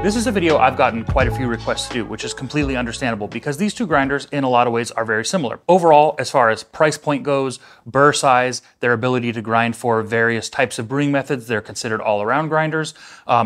This is a video I've gotten quite a few requests to do, which is completely understandable because these two grinders in a lot of ways are very similar. Overall, as far as price point goes, burr size, their ability to grind for various types of brewing methods, they're considered all-around grinders,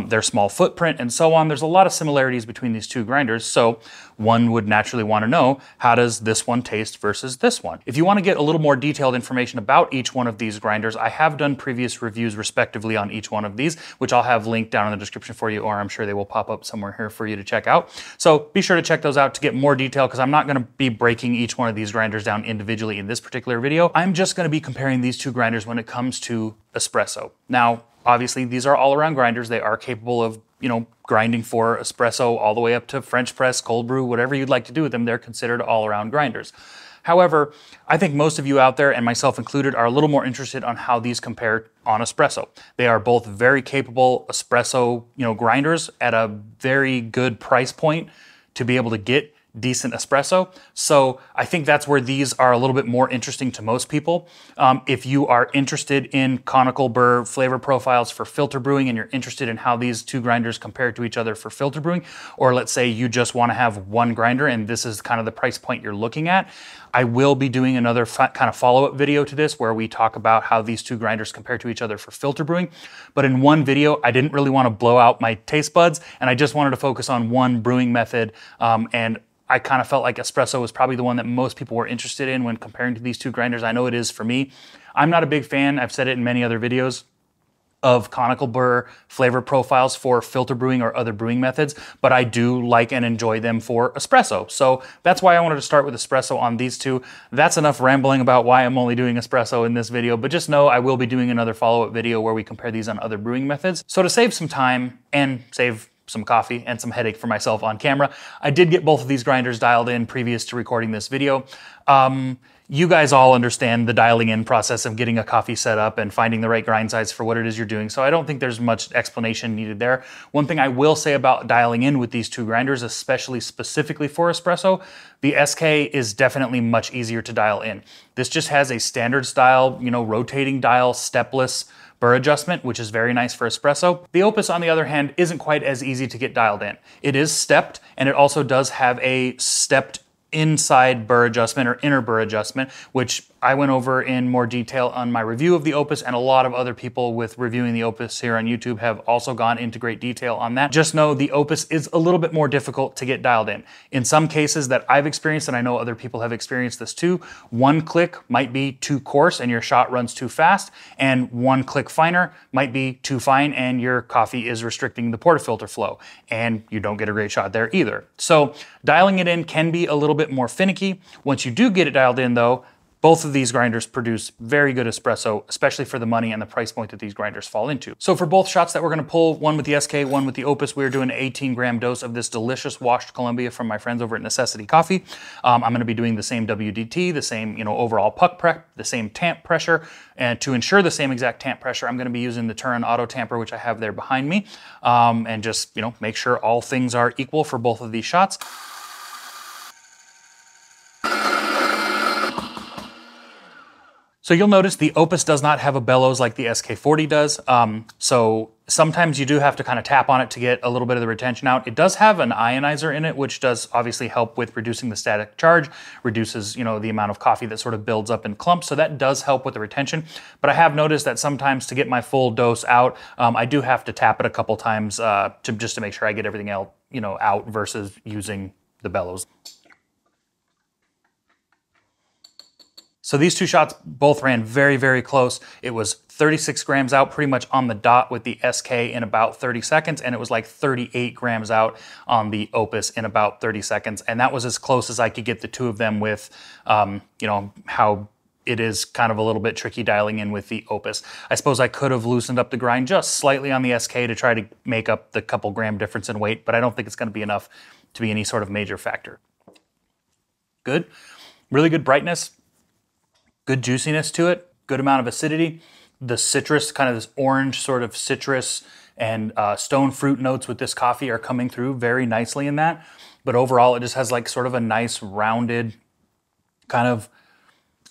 their small footprint and so on. There's a lot of similarities between these two grinders, so one would naturally want to know, how does this one taste versus this one? If you want to get a little more detailed information about each one of these grinders, I have done previous reviews respectively on each one of these, which I'll have linked down in the description for you, or I'm sure they will pop up somewhere here for you to check out. So be sure to check those out to get more detail, because I'm not going to be breaking each one of these grinders down individually in this particular video. I'm just going to be comparing these two grinders when it comes to espresso. Now, obviously, these are all-around grinders. They are capable of, grinding for espresso all the way up to French press, cold brew, whatever you'd like to do with them. They're considered all-around grinders. However, I think most of you out there, and myself included, are a little more interested on how these compare on espresso. They are both very capable espresso, grinders at a very good price point to be able to get decent espresso. So I think that's where these are a little bit more interesting to most people. If you are interested in conical burr flavor profiles for filter brewing, and you're interested in how these two grinders compare to each other for filter brewing, or let's say you just want to have one grinder and this is kind of the price point you're looking at, I will be doing another kind of follow-up video to this where we talk about how these two grinders compare to each other for filter brewing. But in one video, I didn't really want to blow out my taste buds, and I just wanted to focus on one brewing method, and I kind of felt like espresso was probably the one that most people were interested in when comparing to these two grinders. I know it is for me. I'm not a big fan, I've said it in many other videos, of conical burr flavor profiles for filter brewing or other brewing methods, but I do like and enjoy them for espresso. So that's why I wanted to start with espresso on these two. That's enough rambling about why I'm only doing espresso in this video, but just know I will be doing another follow-up video where we compare these on other brewing methods. So to save some time and save some coffee and some headache for myself on camera, I did get both of these grinders dialed in previous to recording this video. You guys all understand the dialing in process of getting a coffee set up and finding the right grind size for what it is you're doing, so I don't think there's much explanation needed there. One thing I will say about dialing in with these two grinders, especially specifically for espresso, the SK is definitely much easier to dial in. This just has a standard style, rotating dial, stepless burr adjustment, which is very nice for espresso. The Opus, on the other hand, isn't quite as easy to get dialed in. It is stepped, and it also does have a stepped inside burr adjustment or inner burr adjustment, which I went over in more detail on my review of the Opus, and a lot of other people with reviewing the Opus here on YouTube have also gone into great detail on that. Just know the Opus is a little bit more difficult to get dialed in. In some cases that I've experienced, and I know other people have experienced this too, one click might be too coarse and your shot runs too fast, and one click finer might be too fine and your coffee is restricting the portafilter flow, and you don't get a great shot there either. So dialing it in can be a little bit more finicky. Once you do get it dialed in though, both of these grinders produce very good espresso, especially for the money and the price point that these grinders fall into. So for both shots that we're gonna pull, one with the SK, one with the Opus, we're doing an 18-gram dose of this delicious washed Columbia from my friends over at Necessity Coffee. I'm gonna be doing the same WDT, the same overall puck prep, the same tamp pressure, and to ensure the same exact tamp pressure, I'm gonna be using the Turin Auto Tamper, which I have there behind me, and just make sure all things are equal for both of these shots. So you'll notice the Opus does not have a bellows like the SK40 does. So sometimes you do have to kind of tap on it to get a little bit of the retention out. It does have an ionizer in it, which does obviously help with reducing the static charge, reduces, the amount of coffee that sort of builds up in clumps. So that does help with the retention. But I have noticed that sometimes to get my full dose out, I do have to tap it a couple times just to make sure I get everything else, out versus using the bellows. So these two shots both ran very, very close. It was 36 grams out pretty much on the dot with the SK in about 30 seconds, and it was like 38 grams out on the Opus in about 30 seconds. And that was as close as I could get the two of them with, how it is kind of a little bit tricky dialing in with the Opus. I suppose I could have loosened up the grind just slightly on the SK to try to make up the couple gram difference in weight, but I don't think it's gonna be enough to be any sort of major factor. Good, really good brightness. Good juiciness to it, good amount of acidity. The citrus, kind of this orange sort of citrus and stone fruit notes with this coffee are coming through very nicely in that. But overall, it just has like sort of a nice rounded kind of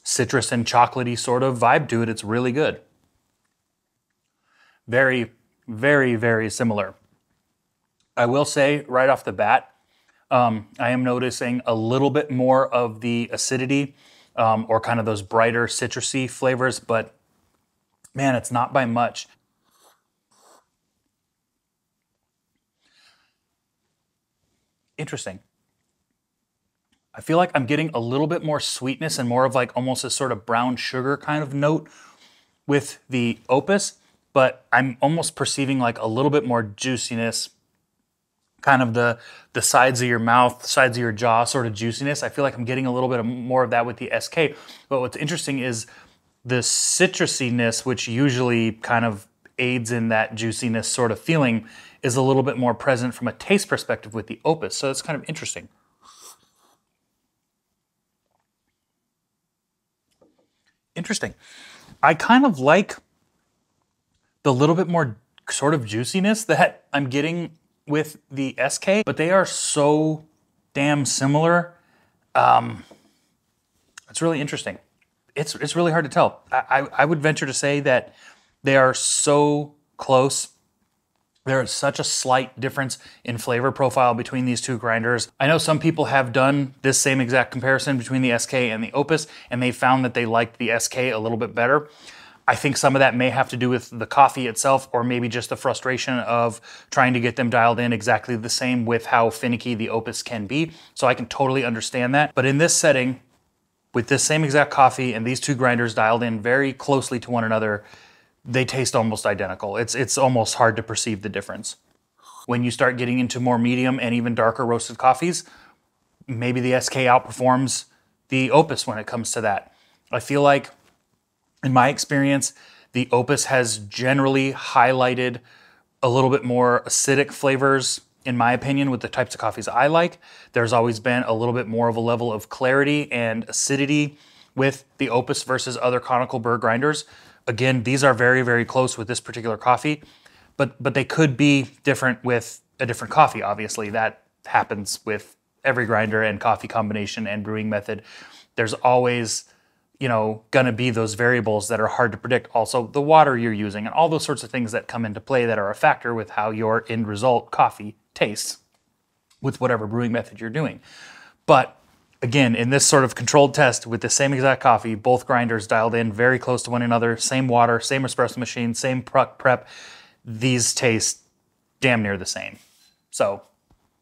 citrus and chocolatey sort of vibe to it. It's really good. Very, very, very similar. I will say right off the bat, I am noticing a little bit more of the acidity or kind of those brighter citrusy flavors, but man, it's not by much. Interesting. I feel like I'm getting a little bit more sweetness and more of like almost a sort of brown sugar kind of note with the Opus, but I'm almost perceiving like a little bit more juiciness, kind of the sides of your mouth, sides of your jaw sort of juiciness. I feel like I'm getting a little bit more of that with the SK. But what's interesting is the citrusiness, which usually kind of aids in that juiciness sort of feeling, is a little bit more present from a taste perspective with the Opus. So it's kind of interesting. Interesting. I kind of like the little bit more sort of juiciness that I'm getting with the SK, but they are so damn similar. It's really interesting. It's really hard to tell. I would venture to say that they are so close. There is such a slight difference in flavor profile between these two grinders. I know some people have done this same exact comparison between the SK and the Opus, and they found that they liked the SK a little bit better. I think some of that may have to do with the coffee itself, or maybe just the frustration of trying to get them dialed in exactly the same with how finicky the Opus can be. So I can totally understand that. But in this setting, with this same exact coffee and these two grinders dialed in very closely to one another, they taste almost identical. It's almost hard to perceive the difference. When you start getting into more medium and even darker roasted coffees, maybe the SK outperforms the Opus when it comes to that. I feel like, in my experience, the Opus has generally highlighted a little bit more acidic flavors, in my opinion, with the types of coffees I like. There's always been a little bit more of a level of clarity and acidity with the Opus versus other conical burr grinders. Again, these are very, very close with this particular coffee, but they could be different with a different coffee, obviously. That happens with every grinder and coffee combination and brewing method. There's always, gonna be those variables that are hard to predict. Also, the water you're using and all those sorts of things that come into play that are a factor with how your end result coffee tastes with whatever brewing method you're doing. But again, in this sort of controlled test with the same exact coffee, both grinders dialed in very close to one another, same water, same espresso machine, same prep, these taste damn near the same. So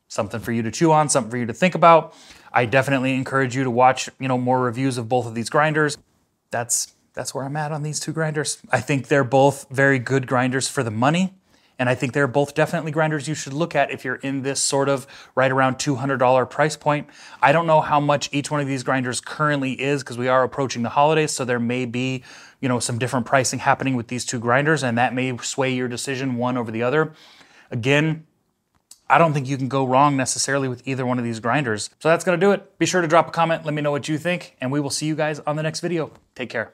something for you to chew on, something for you to think about. I definitely encourage you to watch, more reviews of both of these grinders. That's where I'm at on these two grinders. I think they're both very good grinders for the money. And I think they're both definitely grinders you should look at if you're in this sort of right around $200 price point. I don't know how much each one of these grinders currently is because we are approaching the holidays, so there may be, some different pricing happening with these two grinders, and that may sway your decision one over the other. Again, I don't think you can go wrong necessarily with either one of these grinders. So that's gonna do it. Be sure to drop a comment, let me know what you think, and we will see you guys on the next video. Take care.